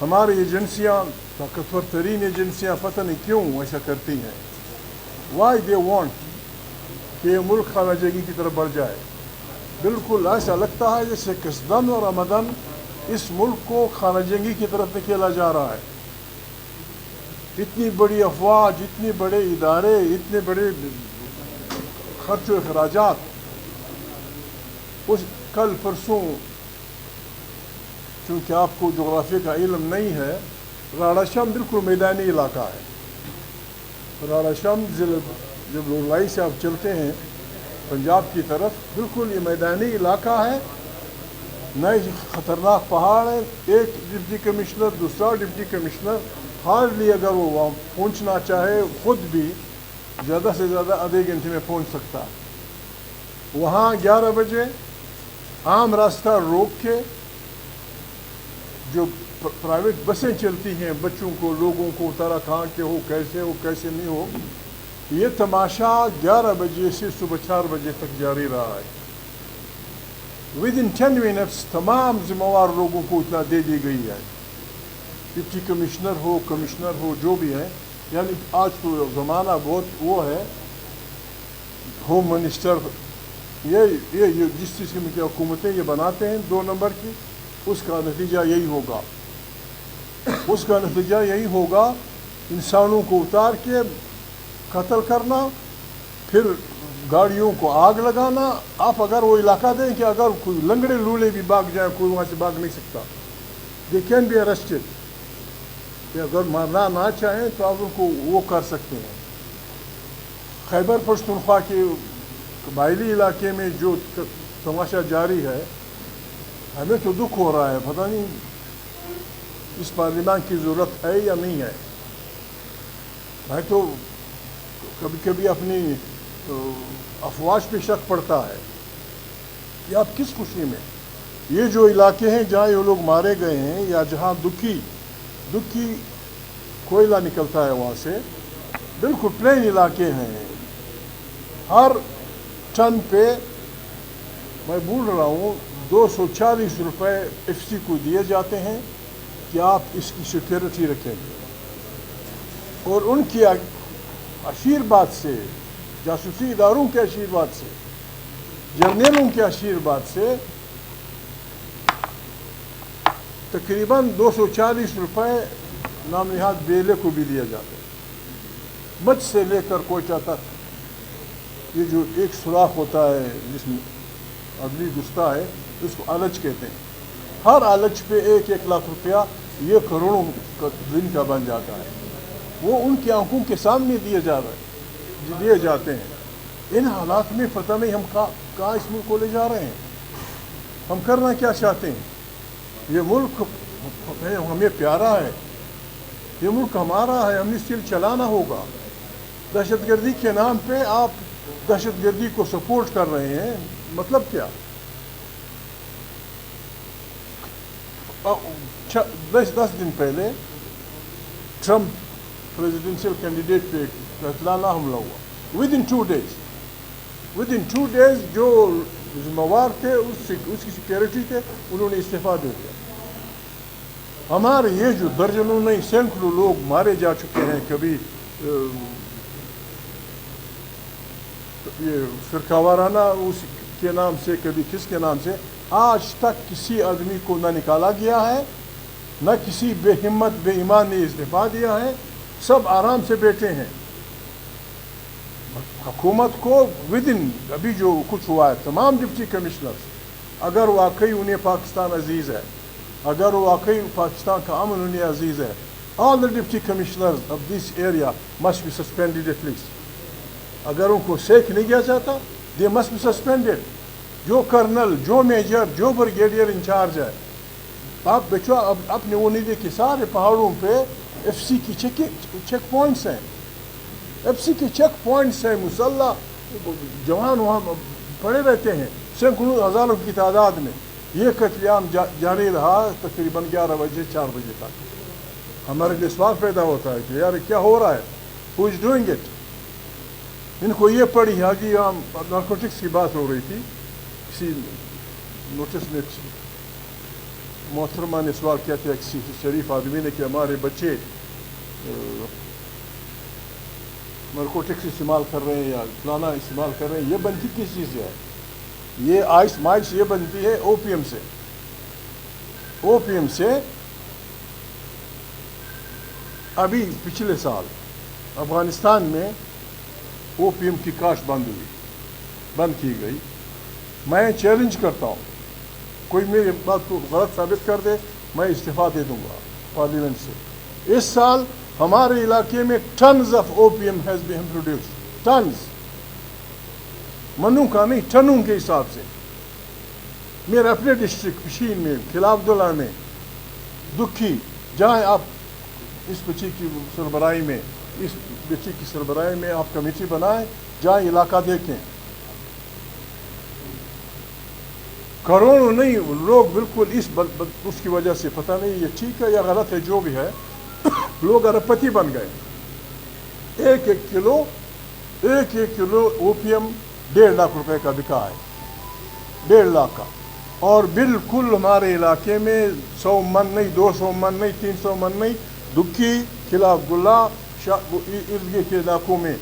ہماری ایجنسیاں طاقتور ترین ایجنسیاں پتہ نہیں کیوں ایسا کرتی ہیں. وائی دے وانٹ کہ یہ ملک خانہ جنگی کی طرف بڑھ جائے. بالکل ایسا لگتا ہے جیسے قصدن اور عمدن اس ملک کو خانہ جنگی کی طرف دھکیلا جا رہا ہے. اتنی بڑی افواج، اتنے بڑے ادارے، اتنے بڑے خرچ و اخراجات. کل پرسوں، چونکہ آپ کو جغرافیہ کا علم نہیں ہے، راڑا شم بالکل میدانی علاقہ ہے. راڑا شم جب لولائی سے آپ چلتے ہیں پنجاب کی طرف، بالکل یہ میدانی علاقہ ہے. نئے خطرناک پہاڑ ہے. ایک ڈپٹی کمشنر، دوسرا ڈپٹی کمشنر ہارڈلی اگر وہ وہاں پہنچنا چاہے خود بھی زیادہ سے زیادہ آدھے گھنٹے میں پہنچ سکتا. وہاں 11 بجے عام راستہ روک کے جو پرائیویٹ بسیں چلتی ہیں بچوں کو، لوگوں کو اتارا کہاں کے ہو کیسے نہیں ہو، یہ تماشا 11 بجے سے صبح 4 بجے تک جاری رہا ہے. ودن 10 منٹس تمام ذمہ وار لوگوں کو اطلاع دے دی گئی ہے. ڈپٹی کمشنر ہو جو بھی ہے. یعنی آج تو زمانہ بہت وہ ہے، ہوم منسٹر یہ جس چیز کی حکومتیں یہ بناتے ہیں 2 نمبر کی، اس کا نتیجہ یہی ہوگا انسانوں کو اتار کے قتل کرنا، پھر گاڑیوں کو آگ لگانا. آپ اگر وہ علاقہ دیں کہ اگر کوئی لنگڑے لولے بھی بھاگ جائیں، کوئی وہاں سے بھاگ نہیں سکتا. They can be arrested. کہ اگر مارنا نہ چاہیں تو آپ ان کو وہ کر سکتے ہیں. خیبر پختونخوا کے قبائلی علاقے میں جو تماشا جاری ہے، ہمیں تو دکھ ہو رہا ہے. پتہ نہیں اس پارلیمان کی ضرورت ہے یا نہیں ہے. میں تو کبھی کبھی اپنی افواج پہ شک پڑتا ہے کہ آپ کس خوشی میں یہ جو علاقے ہیں جہاں یہ لوگ مارے گئے ہیں، یا جہاں دکھی کوئلہ نکلتا ہے وہاں سے، بالکل پلین علاقے ہیں. ہر ٹن پہ میں بول رہا ہوں 240 روپے FCC کو دیے جاتے ہیں کہ آپ اس کی سیکورٹی رکھیں گے. اور ان کی آشیرواد سے، جاسوسی اداروں کے آشیرواد سے، جرنیلوں کے آشیرواد سے تقریباً 240 روپے نام نہاد بیلے کو بھی دیا جاتا ہے. مجھ سے لے کر کوئٹہ تک یہ جو ایک سوراخ ہوتا ہے جس میں اگلی گھستا ہے، اس کو آلچ کہتے ہیں. ہر آلچ پہ 1 لاکھ روپیہ یہ کروڑوں دن کا بن جاتا ہے. وہ ان کی آنکھوں کے سامنے دیے جاتے ہیں. ان حالات میں پتہ نہیں ہم کہاں اس ملک کو لے جا رہے ہیں، ہم کرنا کیا چاہتے ہیں. یہ ملک ہمیں پیارا ہے، یہ ملک ہمارا ہے، ہم نے اسے چلانا ہوگا. دہشت گردی کے نام پہ آپ دہشت گردی کو سپورٹ کر رہے ہیں، مطلب کیا؟ 10 دن پہلے ٹرمپ پریزیڈنشل کینڈیڈیٹ پہ قاتلانہ حملہ ہوا. ود ان 2 days جو ذمہ وار تھے اس کی سیکورٹی تھے، انہوں نے استعفیٰ دے دیا. ہمارے یہ جو درجنوں نہیں سینکڑوں لوگ مارے جا چکے ہیں، کبھی یہ فرقہ وارانہ اس کے نام سے، کبھی کس کے نام سے. آج تک کسی آدمی کو نہ نکالا گیا ہے، نہ کسی بے ہمت بے ایمان نے استعفیٰ دیا ہے. سب آرام سے بیٹھے ہیں. حکومت کو ابھی جو کچھ ہوا ہے، تمام ڈپٹی کمشنرز، اگر واقعی انہیں پاکستان عزیز ہے، اگر واقعی پاکستان کا امن انہیں عزیز ہے، all the deputy commissioners of this area must be suspended at least. اگر ان کو سیک نہیں کیا جاتا، they must be suspended. جو کرنل، جو میجر، جو بریگیڈیئر انچارج ہے، آپ بچو اپنے وہ نہیں دیکھے سارے پہاڑوں پہ FCC کی چیک پوائنٹس ہیں. FCC کے چیک پوائنٹس ہیں، مسلح جوان وہاں پڑے رہتے ہیں سینکڑوں ہزاروں کی تعداد میں. یہ قتل عام جاری رہا تقریباً 11 بجے 4 بجے تک. ہمارے لیے سوال پیدا ہوتا ہے کہ یار کیا ہو رہا ہے، ہو از ڈوئنگ اٹ. ان کو یہ پڑھی ہے کہ نارکوٹکس کی بات ہو رہی تھی کسی نوٹس میں. محترمہ نے سوال کیا تھا کسی شریف آدمی نے کہ ہمارے بچے نارکوٹکس استعمال کر رہے ہیں یا فلانا استعمال کر رہے ہیں، یہ بنتی کس چیز سے ہے؟ یہ آئس مائس یہ بنتی ہے اوپیم سے. اوپیم سے ابھی پچھلے سال افغانستان میں اوپیم کی کاشت بند کی گئی. میں چیلنج کرتا ہوں، کوئی میری بات کو غلط ثابت کر دے میں استعفیٰ دے دوں گا پارلیمنٹ سے. اس سال ہمارے علاقے میں tons of opium has been produced, tons, منوں کا نہیں ٹنوں کے حساب سے. میرے اپنے ڈسٹرکٹ پشین میں، خلاف عبداللہ میں، دکھی، جہاں آپ اس بچی کی سربراہی میں آپ کمیٹی بنائیں، جہاں علاقہ دیکھیں، کروڑوں نہیں لوگ بالکل اس کی وجہ سے، پتہ نہیں یہ ٹھیک ہے یا غلط ہے، جو بھی ہے، لوگ اربپتی بن گئے. ایک ایک کلو اوپیم 1.5 لاکھ روپے کا بکا ہے، 1.5 لاکھ کا. اور بالکل ہمارے علاقے میں 100 من نہیں، 200 من نہیں، 300 من نہیں، دکھی، خلاف عبداللہ، ارد گرد کے علاقوں میں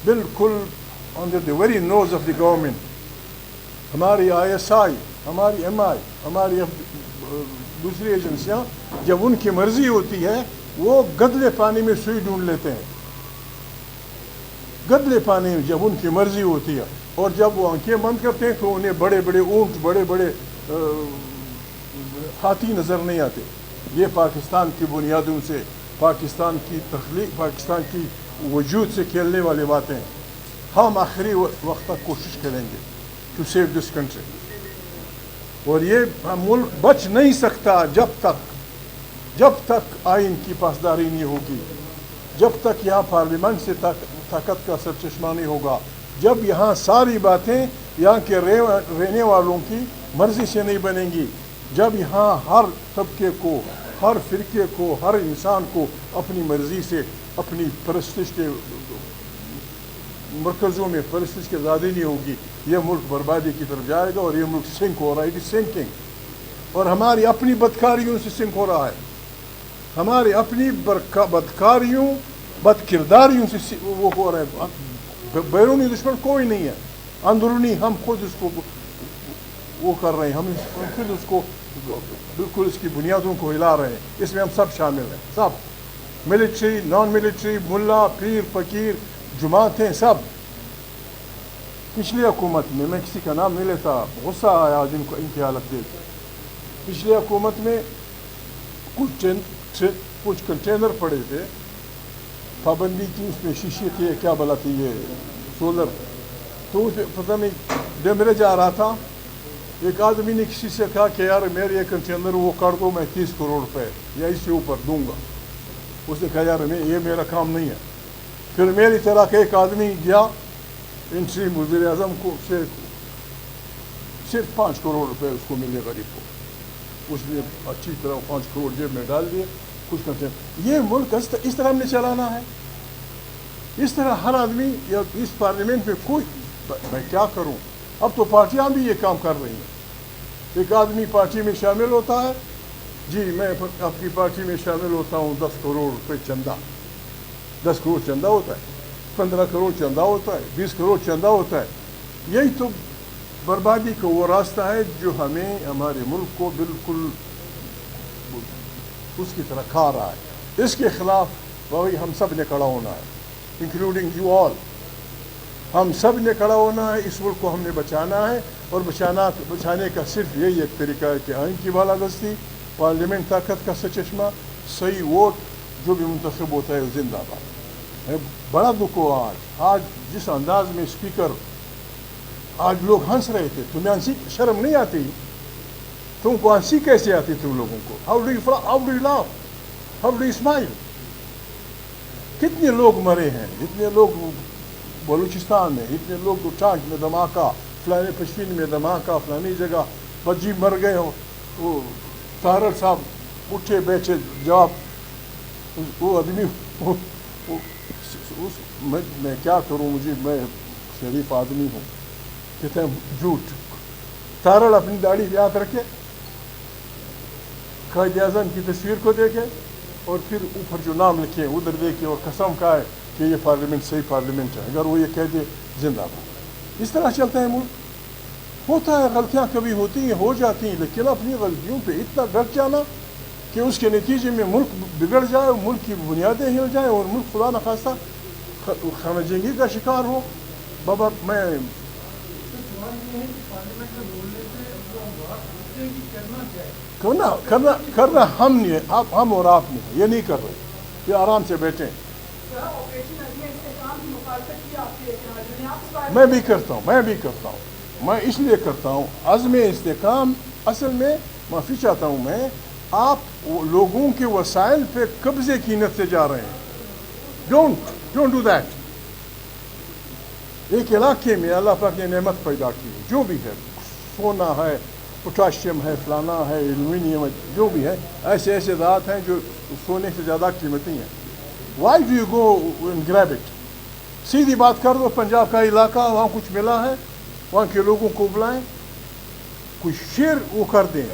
بالکل on the very nose of the government. ہماری ISI، ہماری MI، ہماری دوسری ایجنسیاں جب ان کی مرضی ہوتی ہے وہ گدلے پانی میں سوئی ڈھونڈ لیتے ہیں. گدلے پانی میں جب ان کی مرضی ہوتی ہے، اور جب وہ آنکھیں بند کرتے ہیں تو انہیں بڑے بڑے اونٹ، بڑے بڑے ہاتھی نظر نہیں آتے. یہ پاکستان کی بنیادوں سے، پاکستان کی تخلیق، پاکستان کی وجود سے کھیلنے والی باتیں. ہم آخری وقت تک کوشش کریں گے ٹو سیو دس کنٹری. اور یہ ملک بچ نہیں سکتا جب تک آئین کی پاسداری نہیں ہوگی، جب تک یہاں پارلیمنٹ سے طاقت کا سرچشمہ نہیں ہوگا، جب یہاں ساری باتیں یہاں کے رہنے والوں کی مرضی سے نہیں بنیں گی، جب یہاں ہر طبقے کو، ہر فرقے کو، ہر انسان کو اپنی مرضی سے اپنی پرستش کے مرکزوں میں پرستش کی آزادی نہیں ہوگی، یہ ملک بربادی کی طرف جائے گا. اور یہ ملک سنک ہو رہا ہے، اٹ از سنکنگ. اور ہماری اپنی بدکاریوں سے سنک ہو رہا ہے، ہماری اپنی بدکاریوں، بد کرداریوں سے وہ ہو رہا ہے. بیرونی دشمن کوئی نہیں ہے، اندرونی ہم خود اس کو وہ کر رہے ہیں، ہم خود اس کو بالکل اس کی بنیادوں کو ہلا رہے ہیں. اس میں ہم سب شامل ہیں، سب، ملٹری، نان ملٹری، ملا، پیر، فقیر، جماعتیں، سب. پچھلی حکومت میں کسی کا نام نہیں لیتا، غصہ آیا جن کو ان کی حالت دیکھ. پچھلی حکومت میں کچھ کنٹینر پڑے تھے، پابندی کی، اس میں شیشے تھے، کیا بلا تھی یہ سولر، تو اس پتہ نہیں جب میرے جا رہا تھا، ایک آدمی نے کسی سے کہا کہ یار میرے یہ کنٹینر وہ کر دو، میں 30 کروڑ روپے یا اس سے اوپر دوں گا. اس نے کہا یار یہ میرا کام نہیں ہے. پھر میری طرح کا ایک آدمی گیا انٹریم وزیر اعظم کو، صرف 5 کروڑ روپے اس کو ملے غریب کو. اس نے اچھی طرح 5 کروڑ جیب میں ڈال دیے. کچھ کنٹینر، یہ ملک اس طرح ہم نے چلانا ہے؟ اس طرح ہر آدمی یا اس پارلیمنٹ میں کوئی، میں کیا کروں؟ اب تو پارٹیاں بھی یہ کام کر رہی ہیں. ایک آدمی پارٹی میں شامل ہوتا ہے، جی میں اپنی پارٹی میں شامل ہوتا ہوں، 10 کروڑ روپے چندہ، 10 کروڑ چندہ ہوتا ہے، 15 کروڑ چندہ ہوتا ہے، 20 کروڑ چندہ ہوتا ہے. یہی تو بربادی کا وہ راستہ ہے جو ہمیں، ہمارے ملک کو بالکل اس کی طرح کھا رہا ہے. اس کے خلاف بھائی ہم سب نے کھڑا ہونا ہے، انکلوڈنگ یو آل. ہم سب نے کھڑا ہونا ہے، اس ملک کو ہم نے بچانا ہے. اور بچانے کا صرف یہی ایک طریقہ ہے کہ آئین کی بالادستی، پارلیمنٹ طاقت کا سچشمہ، صحیح ووٹ، جو بھی منتخب ہوتا ہے وہ زندہ باد. بڑا دکھ ہوا آج جس انداز میں اسپیکر، آج لوگ ہنس رہے تھے. تمہیں ہنسی شرم نہیں آتی؟ تم کو ہنسی کیسے آتی تم لوگوں کو؟ How do you laugh? How do you smile? کتنے لوگ مرے ہیں، اتنے لوگ بلوچستان میں، اتنے لوگ ٹانک میں دھماکہ، فلانے پشین میں دھماکہ، فلانی جگہ بجی مر گئے ہو. وہ طاہر صاحب اٹھے بیٹھے جواب، وہ آدمی میں کیا کروں، میں شریف آدمی ہوں. کہتے ہیں جھوٹ. طاہر اپنی داڑھی یاد رکھے، قائد اعظم کی تصویر کو دیکھے اور پھر اوپر جو نام لکھے ادھر دیکھے اور قسم کھائے کہ یہ پارلیمنٹ صحیح پارلیمنٹ ہے. اگر وہ یہ کہہ دے زندہ باد. اس طرح چلتا ہے ملک. ہوتا ہے غلطیاں کبھی ہوتی ہیں, ہو جاتی ہیں, لیکن اپنی غلطیوں پہ اتنا ڈٹ جانا کہ اس کے نتیجے میں ملک بگڑ جائے, ملک کی بنیادیں ہل جائیں اور ملک خدا نخواستہ خانہ جنگی کا شکار ہو. بابا میں کرنا ہم اور آپ نے یہ نہیں کر رہے. یہ آرام سے بیٹھیں. میں بھی کرتا ہوں میں اس لیے کرتا ہوں. عزم استحکام اصل میں معافی چاہتا ہوں میں, آپ لوگوں کے وسائل پہ قبضے کی نیت سے جا رہے ہیں. Don't do that. ایک علاقے میں اللہ پاک نے نعمت پیدا کی ہے, جو بھی ہے, سونا ہے, پوٹاشیم ہے, فلانا ہے, ایلومینیم ہے, جو بھی ہے, ایسے ذات ہیں جو سونے سے زیادہ قیمتی ہیں. Why do you go and گریب it? سیدھی بات کر دو. پنجاب کا علاقہ, وہاں کچھ ملا ہے, وہاں کے لوگوں کو بلائیں, کچھ شیئر وہ کر دیں.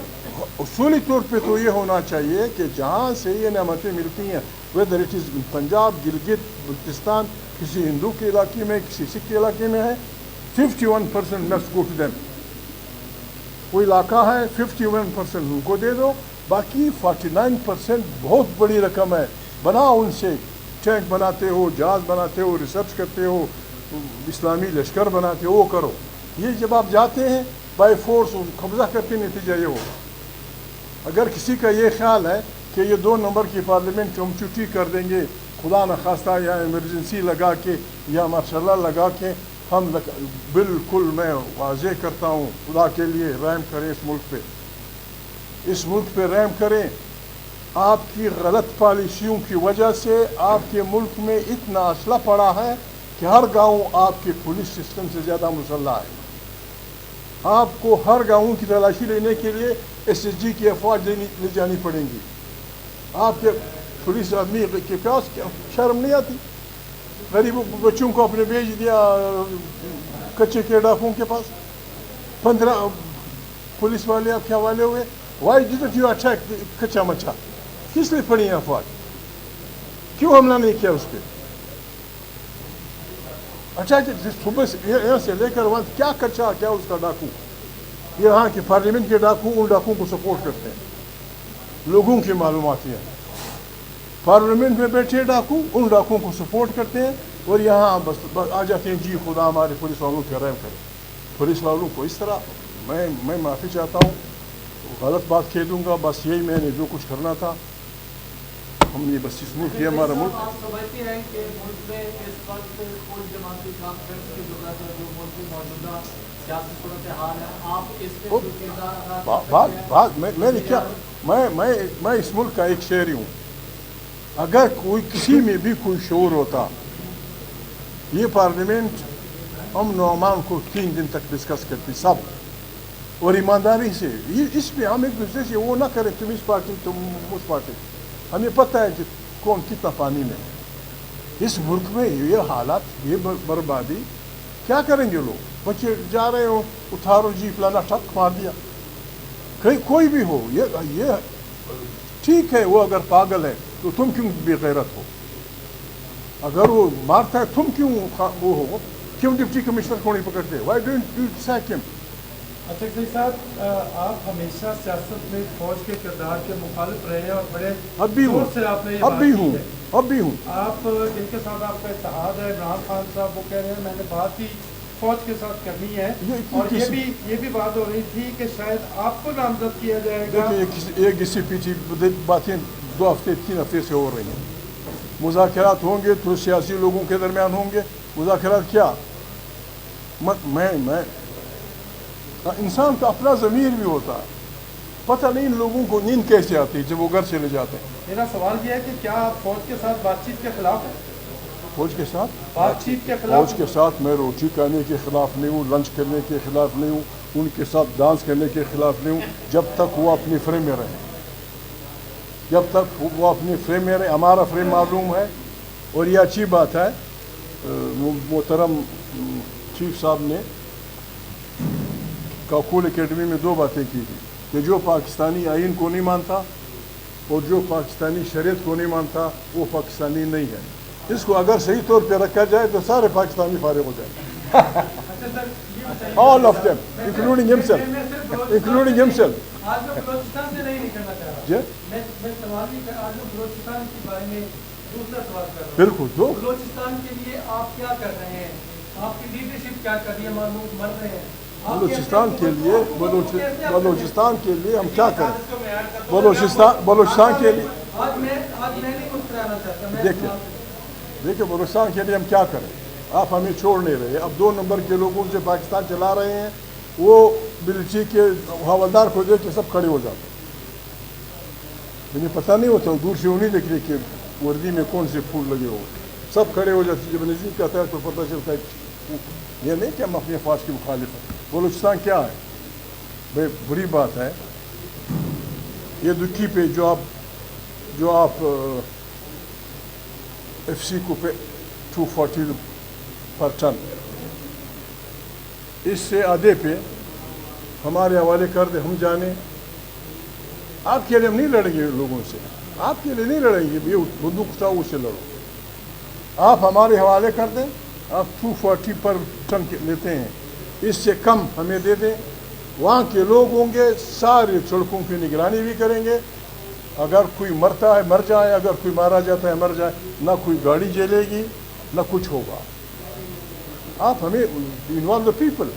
اصولی طور پہ تو یہ ہونا چاہیے کہ جہاں سے یہ نعمتیں ملتی ہیں, whether it is Punjab, Gilgit Baltistan, کسی ہندو کے علاقے میں, کسی سکھ کے علاقے میں ہے, 51% must go to them. کوئی علاقہ ہے 51% ان کو دے دو, باقی 49% بہت بڑی رقم ہے. بناؤ ان سے, ٹینک بناتے ہو, جہاز بناتے ہو, ریسرچ کرتے ہو, اسلامی لشکر بناتے ہو, وہ کرو. یہ جب آپ جاتے ہیں بائی فورس قبضہ کرتے, نتیجہ یہ ہوگا. اگر کسی کا یہ خیال ہے کہ یہ 2 نمبر کی پارلیمنٹ ہم چھٹی کر دیں گے خدا نخواستہ, یا ایمرجنسی لگا کے یا ماشاء اللہ لگا کے, ہم بالکل میں واضح کرتا ہوں, خدا کے لیے رحم کریں اس ملک پہ, اس ملک پہ رحم کریں. آپ کی غلط پالیسیوں کی وجہ سے آپ کے ملک میں اتنا اسلحہ پڑا ہے کہ ہر گاؤں آپ کے پولیس سسٹم سے زیادہ مسلح ہے. آپ کو ہر گاؤں کی تلاشی لینے کے لیے SSG کی افواج لے جانی پڑیں گی. آپ کے پولیس آدمی کے پاس شرم نہیں آتی؟ غریب بچوں کو اپنے بھیج دیا کچے کے ڈاکوؤں کے پاس. 15 پولیس والے آپ کے حوالے ہوئے. وائی ڈڈنٹ یو اٹیک کچا مچا؟ کس لیے پڑی ہیں افواج؟ کیوں حملہ نہیں کیا اس پہ؟ اچھا کہ صبح سے یہاں سے لے کر وہاں کیا کچا, کیا اس کا ڈاکو. یہاں کے پارلیمنٹ کے ڈاکو ان ڈاکوؤں کو سپورٹ کرتے ہیں. لوگوں کی معلومات ہیں, پارلیمنٹ میں بیٹھے ڈاکو ان ڈاکوؤں کو سپورٹ کرتے ہیں, اور یہاں بس آ جاتے ہیں جی خدا ہمارے پولیس والوں کے رحم کرے. پولیس والوں کو اس طرح میں معافی چاہتا ہوں, غلط بات کہہ دوں گا. بس یہی میں نے جو کچھ کرنا تھا. ہم یہ بس اس ملک یہ ہمارا ملک. آپ سمجھتے ہیں کہ ملک میں اس وقت کوئی جماعتی کانفرنس کی ضرورت ہے, جو ملک کی موجودہ سیاسی صورتحال ہے, آپ اس پہ جو کردار میں نے کیا, میں اس ملک کا ایک شہری ہوں. اگر کوئی کسی میں بھی کوئی شعور ہوتا, یہ پارلیمنٹ امن و امان کو 3 دن تک ڈسکس کرتی سب, اور ایمانداری سے. اس پہ ہم ایک دوسرے سے وہ نہ کریں تم اس پارٹی تم اس پارٹی. ہمیں پتہ ہے کہ کون کتنا پانی میں. اس ملک میں یہ حالات, یہ بربادی, کیا کریں گے لوگ؟ بچے جا رہے ہو, اٹھارو جی فلانا ٹھک مار دیا. کوئی بھی ہو, یہ ٹھیک ہے, وہ اگر پاگل ہے تو تم کیوں بے غیرت ہو؟ اگر وہ مارتا ہے تم کیوں وہ ہو؟ کیوں ڈپٹی کمشنر کو نہیں پکڑتے؟ وائی ڈونٹ یو سیک ہم؟ اچھا صاحب, آپ ہمیشہ سیاست میں فوج کے کردار کے مخالف رہے ہیں اور بڑے زور سے آپ نے یہ بات کی ہے. اب بھی ہوں. آپ جن کے ساتھ آپ کا اتحاد ہے, عمران خان صاحب, وہ کہہ رہے ہیں میں نے بات ہی فوج کے ساتھ کرنی ہے, اور یہ بھی بات ہو رہی تھی کہ شاید آپ کو نامزد کیا جائے گا. دیکھیے, ایک اس سے پیچھے باتیں 2 ہفتے 3 ہفتے سے ہو رہی ہیں. مذاکرات ہوں گے تو سیاسی لوگوں کے درمیان ہوں گے. مذاکرات کیا؟ میں انسان کا اپنا ضمیر بھی ہوتا ہے. پتہ نہیں ان لوگوں کو نیند کیسے آتی ہے جب وہ گھر چلے جاتے ہیں. میرا سوال یہ ہے کہ کیا آپ فوج کے ساتھ بات چیت کے خلاف ہیں؟ فوج کے ساتھ بات چیت کے خلاف؟ فوج کے ساتھ میں روٹی کھانے کے خلاف نہیں ہوں, لنچ کرنے کے خلاف نہیں ہوں, ان کے ساتھ ڈانس کرنے کے خلاف نہیں ہوں, جب تک وہ اپنی فریم میں رہیں. جب تک وہ اپنی فریم میں رہیں. ہمارا فریم معلوم ہے. اور یہ اچھی بات ہے, محترم چیف صاحب نے کاکول اکیڈمی میں 2 باتیں کی تھی کہ جو پاکستانی آئین کو نہیں مانتا اور جو پاکستانی شریعت کو نہیں مانتا وہ پاکستانی نہیں ہے. اس کو اگر صحیح طور پہ رکھا جائے تو سارے پاکستانی فارغ ہو جائیں گے. All of them, including himself. Including himself. آج میں بلوچستان سے نہیں نکلنا چاہ رہا. جی میں سوال نہیں کر, آج میں بلوچستان کے بارے میں دوسرا سوال کر رہا ہوں. بالکل. تو بلوچستان کے لیے آپ کیا کر رہے ہیں؟ آپ کی لیڈرشپ کیا کر رہی ہے؟ معلوم مر رہے ہیں. بلوچستان کے لیے بلوچستان کے لیے ہم کیا کریں؟ بلوچستان کے لیے آج میں نہیں مسکرانا چاہتا. دیکھیں بلوچستان کے لیے ہم کیا کریں؟ آپ ہمیں چھوڑ نہیں رہے. اب 2 نمبر کے لوگوں جو پاکستان چلا رہے ہیں وہ بلچی کے حوالدار کو دیکھ کے سب کھڑے ہو جاتے ہیں. مجھے پتہ نہیں ہوتا, دور سے انہیں دیکھ رہے کہ وردی میں کون سے پھول لگے ہو, سب کھڑے ہو جاتے. جب نزدیک آتا ہے تو پتہ چلتا ہے یہ نہیں کہ ہم اپنے فوج کے مخالف ہیں. بلوچستان کیا ہے بھائی؟ بری بات ہے یہ دکھی پہ جو آپ ایف سی کو پہ 240 پر ٹن, اس سے آدھے پہ ہمارے حوالے کر دے. ہم جانے آپ کے لیے ہم نہیں لڑیں گے لوگوں سے, آپ کے لیے نہیں لڑیں گے. یہ بندوق اٹھاؤ اس سے لڑو. آپ ہمارے حوالے کر دیں. آپ 240 پر ٹن لیتے ہیں, اس سے کم ہمیں دے دیں. وہاں کے لوگ ہوں گے, سارے سڑکوں کی نگرانی بھی کریں گے. اگر کوئی مرتا ہے مر جائے, اگر کوئی مارا جاتا ہے مر جائے. نہ کوئی گاڑی جلے گی نہ کچھ ہوگا. آپ ہمیں انوالو دا پیپل.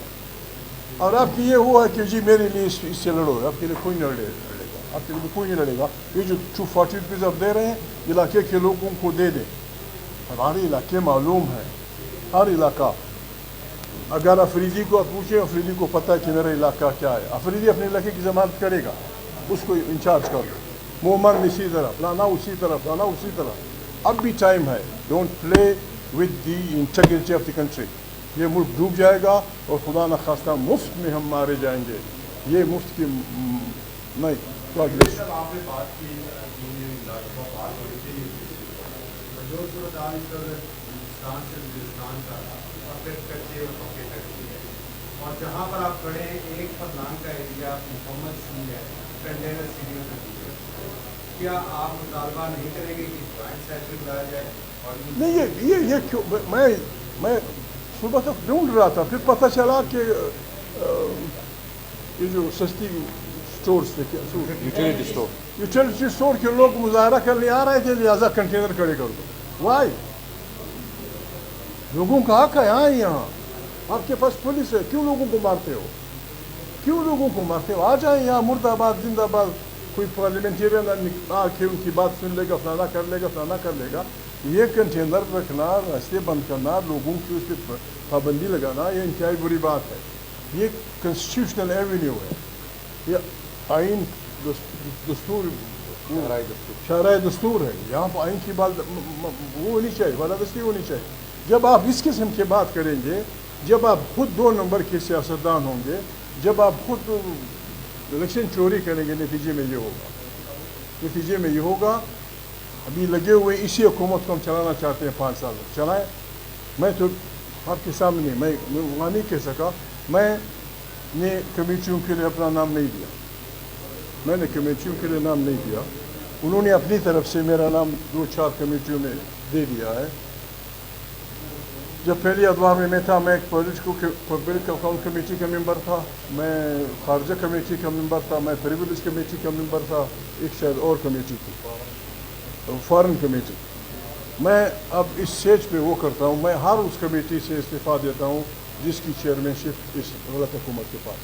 اور آپ کی یہ ہوا ہے کہ جی میرے لیے اس سے لڑو, آپ کے لیے کوئی نہیں لڑے گا. آپ کے لیے کوئی نہیں لڑے گا. یہ جو 240 روپیز آپ دے رہے ہیں علاقے کے لوگوں کو دے دیں. ہمارے علاقے معلوم ہے, ہر علاقہ. اگر افریدی کو آپ پوچھیں, افریدی کو پتہ ہے کہ میرا علاقہ کیا ہے. افریدی اپنے علاقے کی ضمانت کرے گا, اس کو انچارج کر دو. مومن اسی طرح, فلانا اسی طرح, فلانا اسی طرح. اب بھی ٹائم ہے. Don't play with the integrity of the country. یہ ملک ڈوب جائے گا اور خدا نخواستہ مفت میں ہم مارے جائیں گے. یہ مفت کی نہیں. آپ نے بات کی بات ہو رہی تھی جو صورتحال ہندوستان سے ہندوستان کا کچے اور پکے کچے ہے, اور جہاں پر آپ کھڑے ہیں ایک پرلان کا ایریا محمد سی ہے, کنٹینر سیریوں سے دیے. کیا آپ مطالبہ نہیں کریں گے کہ جوائنٹ سیشن بلایا جائے؟ اور نہیں یہ کیوں, میں صبح تک ڈھونڈ رہا تھا, پھر پتہ چلا کہ یہ جو سستی اسٹورس تھے, یوٹیلیٹی اسٹور کے لوگ مظاہرہ کرنے آ رہے تھے, لہٰذا کنٹینر کھڑے کر دو. وائی؟ لوگوں کا حق ہے یہاں. آپ کے پاس پولیس ہے, کیوں لوگوں کو مارتے ہو؟ کیوں لوگوں کو مارتے ہو؟ آ جائیں یہاں, مرد آباد زندہ باد. کوئی پارلیمنٹیرین آ کے ان کی بات سن لے گا, فلانا کر لے گا, فلانا کر لے گا. یہ کنٹینر رکھنا, راستے بند کرنا, لوگوں کی اس پہ پابندی لگانا, یہ انتہائی بری بات ہے. یہ کنسٹیٹیوشنل ایونیو ہے, یہ آئین دستور شرائع دستور ہے. یہاں پر آئین کی بات وہ ہونی چاہیے, بالادستی ہونی چاہیے. جب آپ اس قسم کی بات کریں گے, جب آپ خود 2 نمبر کے سیاستدان ہوں گے, جب آپ خود الیکشن چوری کریں گے, نتیجے میں یہ ہوگا. ابھی لگے ہوئے اسی حکومت کو ہم چلانا چاہتے ہیں, 5 سال چلائیں. میں تو آپ کے سامنے میں وہاں نہیں کہہ سکا, میں نے کمیٹیوں کے لیے اپنا نام نہیں دیا. میں نے کمیٹیوں کے لیے نام نہیں دیا. انہوں نے اپنی طرف سے میرا نام 2-4 کمیٹیوں میں دے دیا ہے. جب پہلی ادوار میں تھا, میں ایک پبلک اکاؤنٹ کمیٹی کا ممبر تھا, میں خارجہ کمیٹی کا ممبر تھا, میں پریویلیج کمیٹی کا ممبر تھا, ایک شاید اور کمیٹی تھی, فارن کمیٹی. میں اب اس اسٹیج پہ وہ کرتا ہوں, میں ہر اس کمیٹی سے استعفیٰ دیتا ہوں جس کی چیئرمین شپ اس غلط حکومت کے پاس.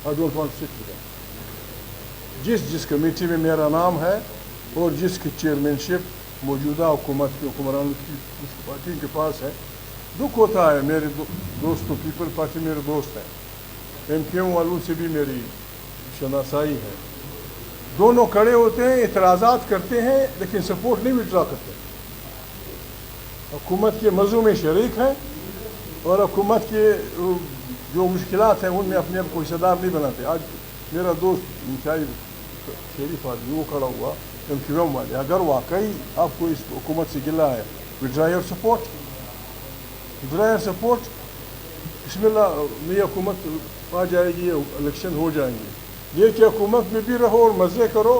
I don't want to sit with that. جس کمیٹی میں میرا نام ہے اور جس کی چیئرمین شپ موجودہ حکومت کے حکمرانوں کی اس پارٹی کے پاس ہے. دکھ ہوتا ہے میرے دوستوں, پیپل پارٹی میرے دوست ہیں, ایم کیو والوں سے بھی میری شناسائی ہے. دونوں کھڑے ہوتے ہیں, اعتراضات کرتے ہیں, لیکن سپورٹ نہیں وڈرا کرتے. حکومت کے مزوں میں شریک ہیں اور حکومت کے جو مشکلات ہیں ان میں اپنے آپ کو حصہ دار نہیں بناتے. آج میرا دوست شاید شریف آدمی وہ کھڑا ہوا ایم کیو ایم والے, اگر واقعی آپ کو اس حکومت سے گلا ہے, وڈرا یور سپورٹ, بسم اللہ, نئی حکومت آ جائے گی, الیکشن ہو جائیں گے. یہ کہ حکومت میں بھی رہو اور مزے کرو,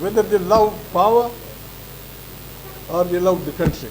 whether they love power or they love the country।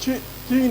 3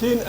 3